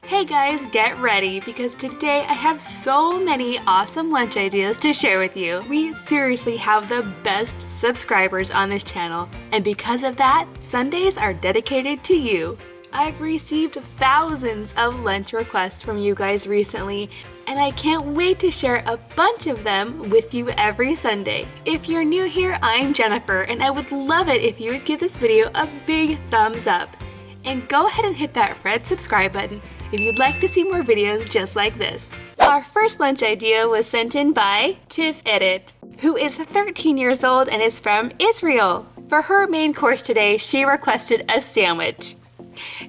Hey guys, get ready because today I have so many awesome lunch ideas to share with you. We seriously have the best subscribers on this channel, and because of that, Sundays are dedicated to you. I've received thousands of lunch requests from you guys recently, and I can't wait to share a bunch of them with you every Sunday. If you're new here, I'm Jennifer, and I would love it if you would give this video a big thumbs up. And go ahead and hit that red subscribe button if you'd like to see more videos just like this. Our first lunch idea was sent in by Tiff Edit, who is 13 years old and is from Israel. For her main course today, she requested a sandwich.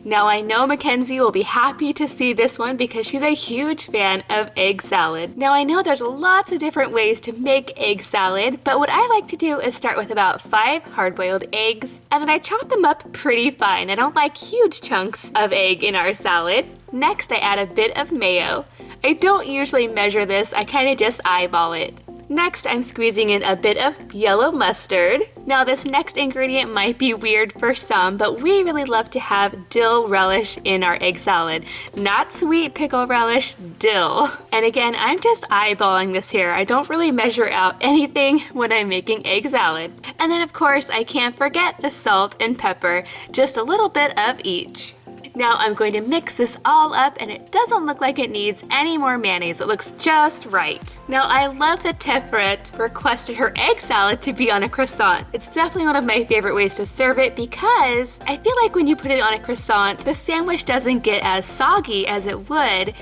Now I know Mackenzie will be happy to see this one because she's a huge fan of egg salad. Now I know there's lots of different ways to make egg salad, but what I like to do is start with about 5 hard-boiled eggs, and then I chop them up pretty fine. I don't like huge chunks of egg in our salad. Next I add a bit of mayo. I don't usually measure this, I kind of just eyeball it. Next, I'm squeezing in a bit of yellow mustard. Now this next ingredient might be weird for some, but we really love to have dill relish in our egg salad. Not sweet pickle relish, dill. And again, I'm just eyeballing this here. I don't really measure out anything when I'm making egg salad. And then of course, I can't forget the salt and pepper, just a little bit of each. Now I'm going to mix this all up, and it doesn't look like it needs any more mayonnaise. It looks just right. Now I love that Tefret requested her egg salad to be on a croissant. It's definitely one of my favorite ways to serve it because I feel like when you put it on a croissant, the sandwich doesn't get as soggy as it would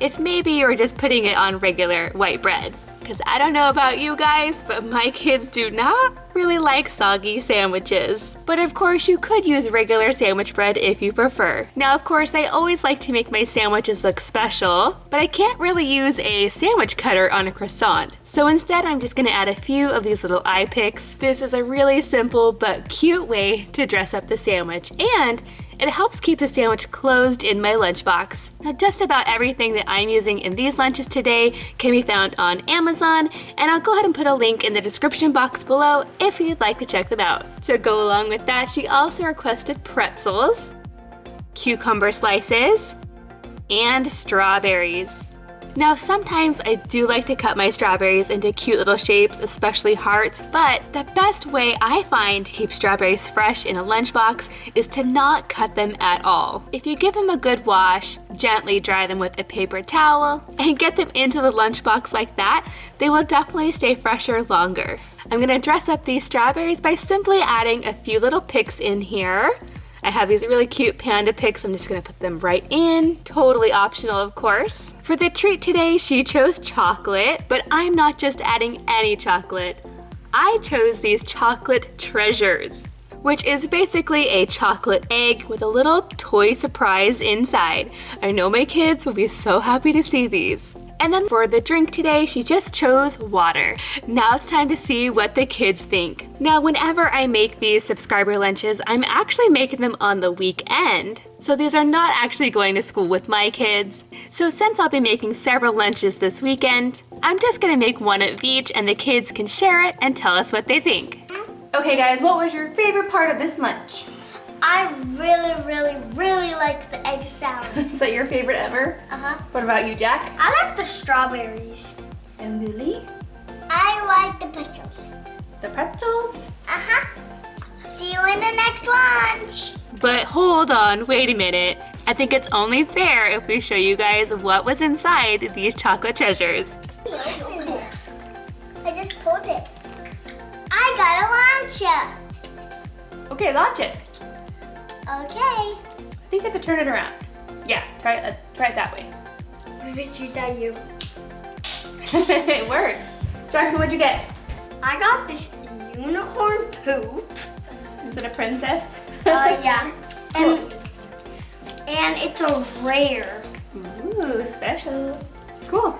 if maybe you were just putting it on regular white bread. Because I don't know about you guys, but my kids do not really like soggy sandwiches. But of course you could use regular sandwich bread if you prefer. Now of course I always like to make my sandwiches look special, but I can't really use a sandwich cutter on a croissant. So instead I'm just gonna add a few of these little eye picks. This is a really simple but cute way to dress up the sandwich, and it helps keep the sandwich closed in my lunchbox. Now just about everything that I'm using in these lunches today can be found on Amazon, and I'll go ahead and put a link in the description box below if you'd like to check them out. To go along with that, she also requested pretzels, cucumber slices, and strawberries. Now sometimes I do like to cut my strawberries into cute little shapes, especially hearts, but the best way I find to keep strawberries fresh in a lunchbox is to not cut them at all. If you give them a good wash, gently dry them with a paper towel, and get them into the lunchbox like that, they will definitely stay fresher longer. I'm gonna dress up these strawberries by simply adding a few little picks in here. I have these really cute panda picks. I'm just gonna put them right in. Totally optional, of course. For the treat today, she chose chocolate, but I'm not just adding any chocolate. I chose these chocolate treasures, which is basically a chocolate egg with a little toy surprise inside. I know my kids will be so happy to see these. And then for the drink today, she just chose water. Now it's time to see what the kids think. Now, whenever I make these subscriber lunches, I'm actually making them on the weekend. So these are not actually going to school with my kids. So since I'll be making several lunches this weekend, I'm just gonna make one of each and the kids can share it and tell us what they think. Okay guys, what was your favorite part of this lunch? I really like the egg salad. Is that your favorite ever? Uh-huh. What about you, Jack? I like the strawberries. And Lily? I like the pretzels. The pretzels? Uh-huh. See you in the next lunch. But hold on, wait a minute. I think it's only fair if we show you guys what was inside these chocolate treasures. I just pulled it. I got a launcher. Okay, launch it. Okay. I think you have to turn it around. Yeah, try it that way. Which is that you? It works. Jackson, what'd you get? I got this unicorn poop. Is it a princess? Yeah. And it's a rare. Ooh, special. Cool.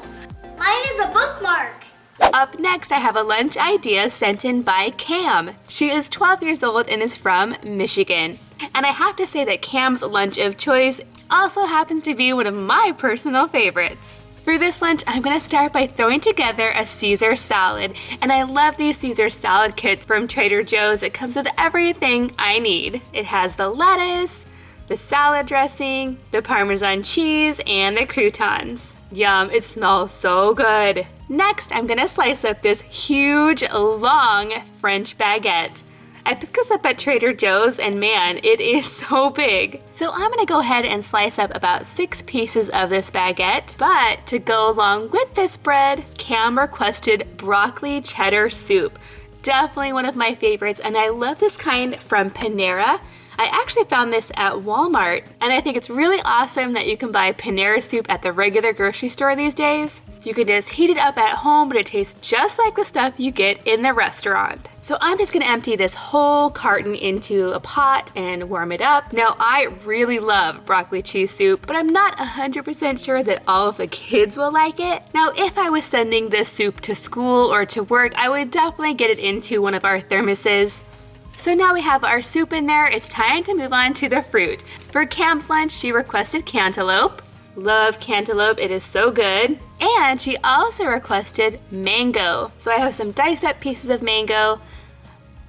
Mine is a bookmark. Up next, I have a lunch idea sent in by Cam. She is 12 years old and is from Michigan. And I have to say that Cam's lunch of choice also happens to be one of my personal favorites. For this lunch, I'm gonna start by throwing together a Caesar salad. And I love these Caesar salad kits from Trader Joe's. It comes with everything I need. It has the lettuce, the salad dressing, the Parmesan cheese, and the croutons. Yum, it smells so good. Next, I'm gonna slice up this huge, long French baguette. I picked this up at Trader Joe's and man, it is so big. So I'm gonna go ahead and slice up about 6 pieces of this baguette. But to go along with this bread, Cam requested broccoli cheddar soup. Definitely one of my favorites, and I love this kind from Panera. I actually found this at Walmart, and I think it's really awesome that you can buy Panera soup at the regular grocery store these days. You can just heat it up at home, but it tastes just like the stuff you get in the restaurant. So I'm just gonna empty this whole carton into a pot and warm it up. Now, I really love broccoli cheese soup, but I'm not 100% sure that all of the kids will like it. Now, if I was sending this soup to school or to work, I would definitely get it into one of our thermoses. So now we have our soup in there, it's time to move on to the fruit. For Cam's lunch, she requested cantaloupe. Love cantaloupe, it is so good. And she also requested mango. So I have some diced up pieces of mango.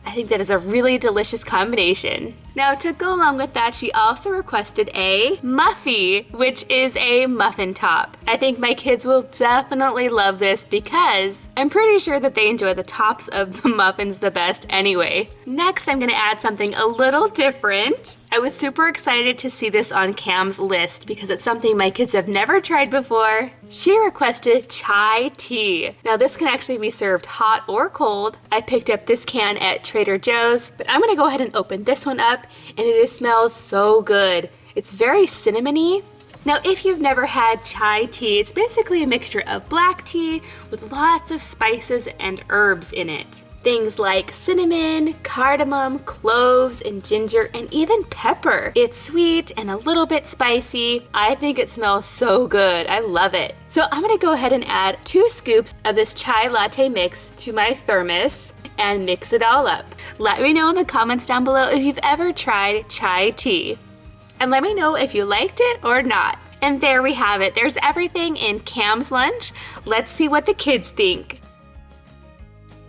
I think that is a really delicious combination. Now to go along with that, she also requested a muffy, which is a muffin top. I think my kids will definitely love this because I'm pretty sure that they enjoy the tops of the muffins the best anyway. Next, I'm gonna add something a little different. I was super excited to see this on Cam's list because it's something my kids have never tried before. She requested chai tea. Now this can actually be served hot or cold. I picked up this can at Trader Joe's, but I'm gonna go ahead and open this one up, and it just smells so good. It's very cinnamony. Now, if you've never had chai tea, it's basically a mixture of black tea with lots of spices and herbs in it. Things like cinnamon, cardamom, cloves, and ginger, and even pepper. It's sweet and a little bit spicy. I think it smells so good. I love it. So I'm gonna go ahead and add 2 scoops of this chai latte mix to my thermos and mix it all up. Let me know in the comments down below if you've ever tried chai tea. And let me know if you liked it or not. And there we have it. There's everything in Cam's lunch. Let's see what the kids think.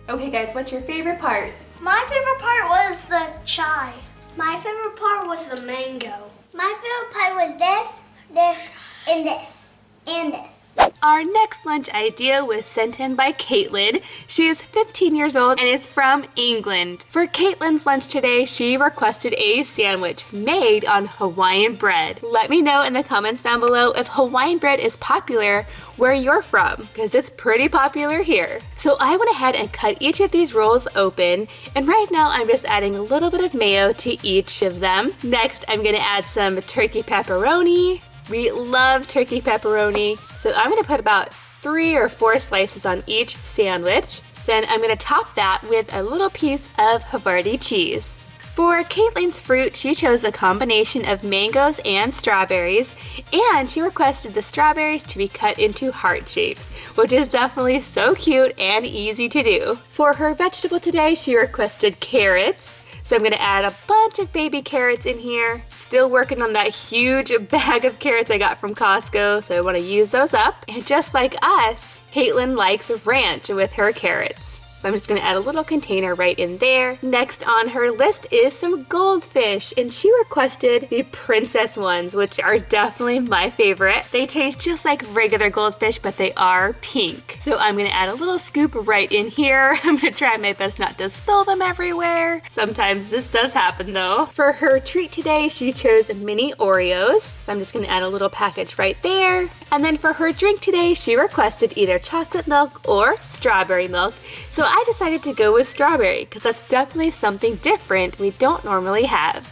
Okay guys, what's your favorite part? My favorite part was the chai. My favorite part was the mango. My favorite part was this, this, and this, and this. Our next lunch idea was sent in by Caitlin. She is 15 years old and is from England. For Caitlin's lunch today, she requested a sandwich made on Hawaiian bread. Let me know in the comments down below if Hawaiian bread is popular where you're from, because it's pretty popular here. So I went ahead and cut each of these rolls open, and right now I'm just adding a little bit of mayo to each of them. Next, I'm gonna add some turkey pepperoni. We love turkey pepperoni. So I'm gonna put about 3 or 4 slices on each sandwich. Then I'm gonna top that with a little piece of Havarti cheese. For Caitlin's fruit, she chose a combination of mangoes and strawberries, and she requested the strawberries to be cut into heart shapes, which is definitely so cute and easy to do. For her vegetable today, she requested carrots. So I'm gonna add a bunch of baby carrots in here. Still working on that huge bag of carrots I got from Costco, so I wanna use those up. And just like us, Caitlin likes ranch with her carrots. So I'm just gonna add a little container right in there. Next on her list is some goldfish, and she requested the princess ones, which are definitely my favorite. They taste just like regular goldfish, but they are pink. So I'm gonna add a little scoop right in here. I'm gonna try my best not to spill them everywhere. Sometimes this does happen though. For her treat today, she chose mini Oreos. So I'm just gonna add a little package right there. And then for her drink today, she requested either chocolate milk or strawberry milk. So I decided to go with strawberry because that's definitely something different we don't normally have.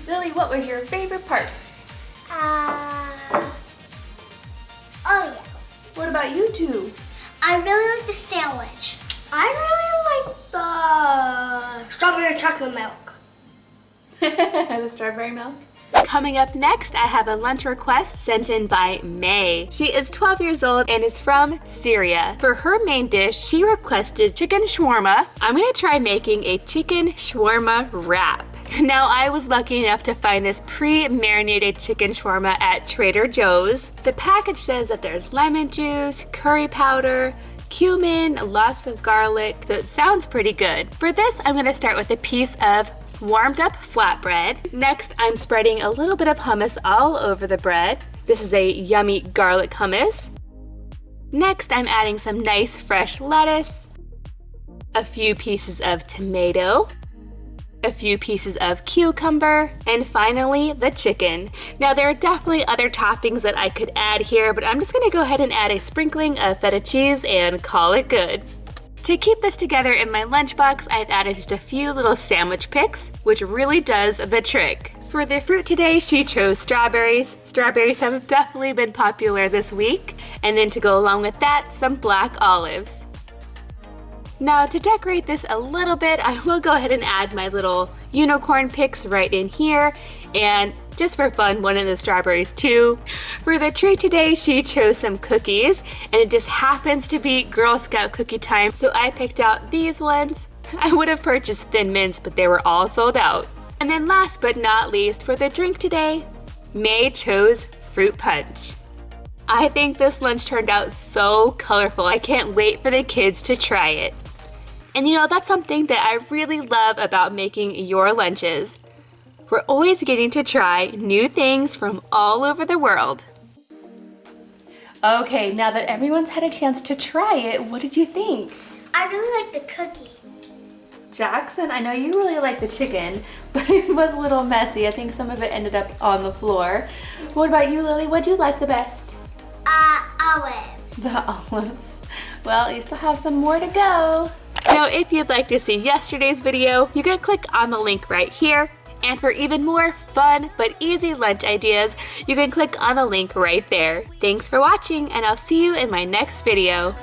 Lily, what was your favorite part? Oh yeah. What about you two? I really like the sandwich. I really like the strawberry chocolate milk. The strawberry milk? Coming up next, I have a lunch request sent in by May. She is 12 years old and is from Syria. For her main dish, she requested chicken shawarma. I'm gonna try making a chicken shawarma wrap. Now, I was lucky enough to find this pre-marinated chicken shawarma at Trader Joe's. The package says that there's lemon juice, curry powder, cumin, lots of garlic, so it sounds pretty good. For this, I'm gonna start with a piece of warmed up flatbread. Next, I'm spreading a little bit of hummus all over the bread. This is a yummy garlic hummus. Next, I'm adding some nice fresh lettuce, a few pieces of tomato, a few pieces of cucumber, and finally the chicken. Now there are definitely other toppings that I could add here, but I'm just gonna go ahead and add a sprinkling of feta cheese and call it good. To keep this together in my lunchbox, I've added just a few little sandwich picks, which really does the trick. For the fruit today, she chose strawberries. Strawberries have definitely been popular this week. And then to go along with that, some black olives. Now to decorate this a little bit, I will go ahead and add my little unicorn picks right in here. And just for fun, one of the strawberries too. For the treat today, she chose some cookies, and it just happens to be Girl Scout cookie time, so I picked out these ones. I would have purchased Thin Mints, but they were all sold out. And then last but not least, for the drink today, May chose fruit punch. I think this lunch turned out so colorful. I can't wait for the kids to try it. And you know, that's something that I really love about making your lunches. We're always getting to try new things from all over the world. Okay, now that everyone's had a chance to try it, what did you think? I really like the cookie. Jackson, I know you really like the chicken, but it was a little messy. I think some of it ended up on the floor. What about you, Lily? What'd you like the best? Olives. The olives. Well, you still have some more to go. Now, if you'd like to see yesterday's video, you can click on the link right here. And for even more fun but easy lunch ideas, you can click on the link right there. Thanks for watching, and I'll see you in my next video.